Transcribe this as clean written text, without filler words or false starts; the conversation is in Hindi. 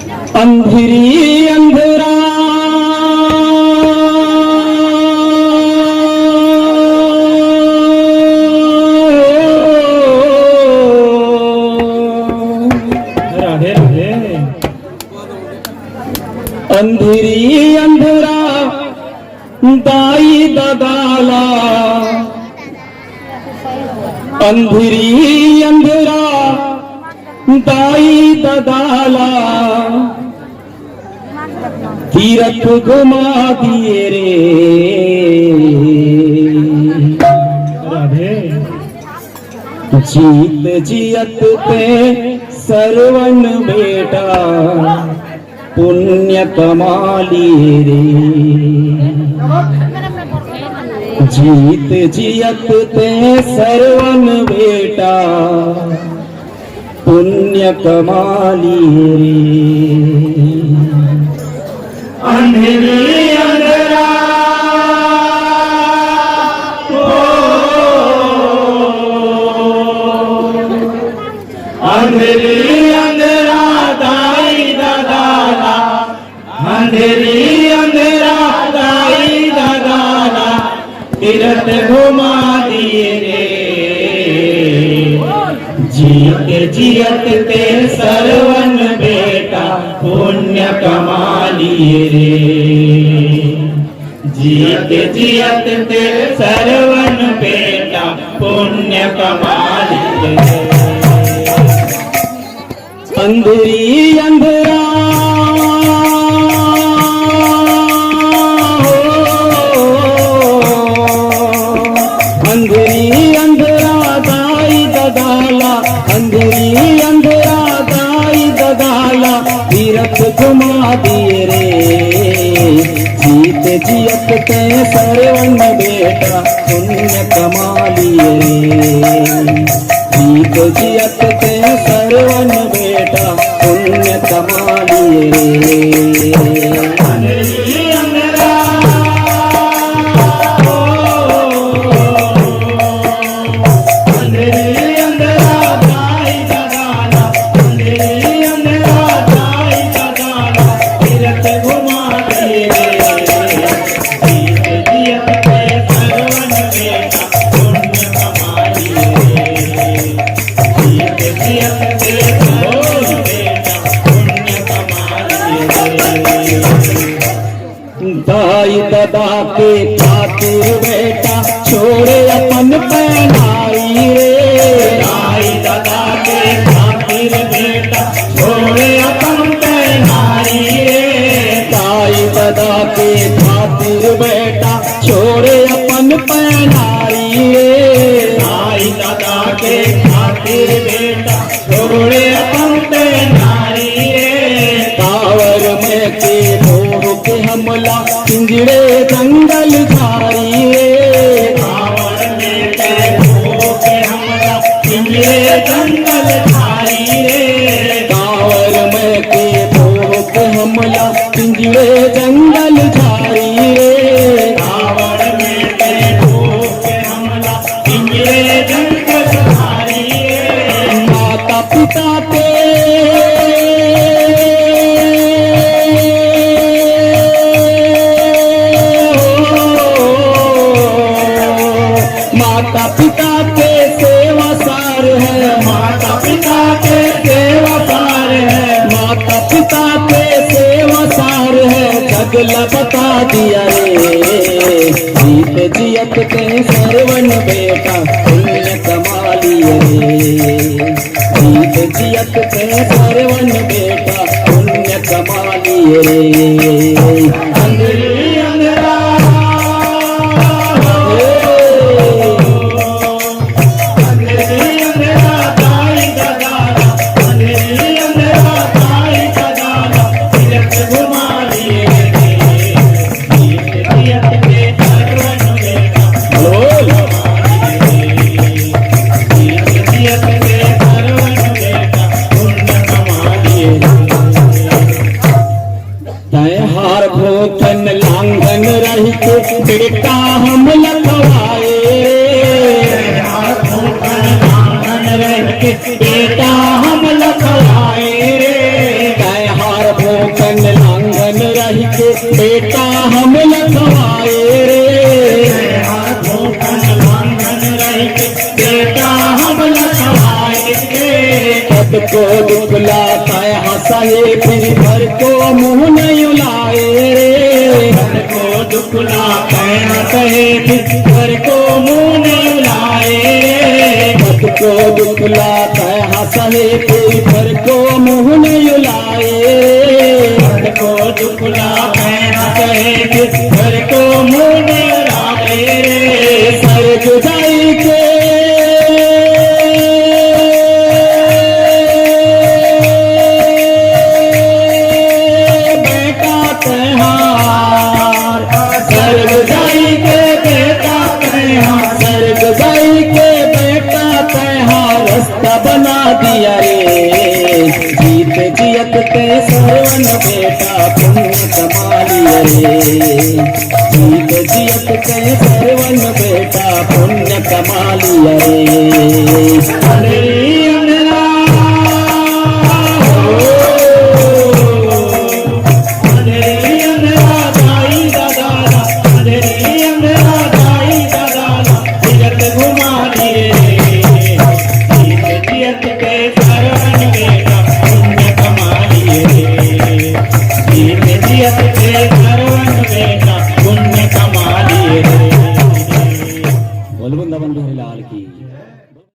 अंधेरी अंधेरा राधे राधे। अंधेरी अंधेरा दाई ददाला, अंधेरी अंधेरा दाई ददाला, तीरथ घुमा दिए रे। राधे। जीत जियत ते सरवन बेटा, पुण्य कमाली रे। जीत जियत ते सरवन बेटा, पुण्य कमाली रे। अंधेरी अंधेरा अंधेरी अंधेरा दाई ददाला, अंधेरी अंधेरा दाई ददाला, तीरथ घुमा दिए रे। जीत जियत ते सरवन बेटा, पुण्य कमाली रे। जीत जियत ते सरवन बेटा, पुण्य कमाली रे। अंधेरी अंधेरा अंधेरी अंधेरा दाई ददाला, अंधेरी अंधेरा दाई ददाला, तीरथ घुमा दिए रे। जीत जियत ते सरवन बेटा, पुण्य कमाली रे। जीत जियत ते सरवन बेटा, पुण्य कमाली रे। अंधेरी अंधेरा अंधेरी अंधेरा दाई ददाला, अंधेरी अंधेरा दाई ददाला, तीरथ घुमा दिए रे। जीत जियत ते सरवन बेटा, पुण्य कमाली रे। जीत जियत ते सरवन बेटा, पुण्य कमाली रे। दाई ददा के खातिर बेटा, छोड़े अपन पहनाई रे। दाई ददा के खातिर बेटा, छोड़े अपन पहनाई रे। दाई ददा के खातिर बेटा, छोड़े अपन पहनाई रे। दाई ददा के खातिर बेटा, छोड़े अपन पहनाई रे। कावर में के मोह के हमला, पिंजड़े जंगल झारी रे। कांवर में के मोह के हमला, पिंजरे जंगल झारी रे। कावर में के मोह के हमला, पिंजड़े जंगल झारी रे। कांवर में के मोह के हमला, पिंजरे जंगल झारी रे। माता पिता के माता पिता के सेवा सार है, माता पिता के सेवा सार है। माता पिता के सेवा सार है, जगला बता दिया रे। जीत जियत के सरवन बेटा, पुण्य कमाली रे। जीत जियत के सरवन बेटा, पुण्य कमाली रे। अंधेरी अंधेरा अंधेरी अंधेरा दाई ददाला, अंधेरी अंधेरा दाई ददाला, तीरथ घुमा दिए रे। जीत जियत के सरवन बेटा, बोल। जीत जियत के सरवन बेटा, पुण्य कमाली रे। तय हार भोजन लांघन रही के बेटा हम लखवाए रे। हाथों पर लांघन रह के बेटा हम लखवाए रे। तय हार दुखलाता है हंसाए फिर घर को मुंह नहीं लाए रे। घर को दुखलाता है हंसाए फिर घर को मुंह नहीं लाए रे। भक्त को दुखलाता है हंसाए फिर घर को मुंह नहीं लाए रे। घर को दुखलाता है हंसाए फिर घर को मुंह नहीं लाए रे। सर जुदाई के बना दिया रे। जीत जियत ते सरवन बेटा पुण्य कमा लिया रे। जीत जियत ते सरवन बेटा पुण्य कमा लिया रे।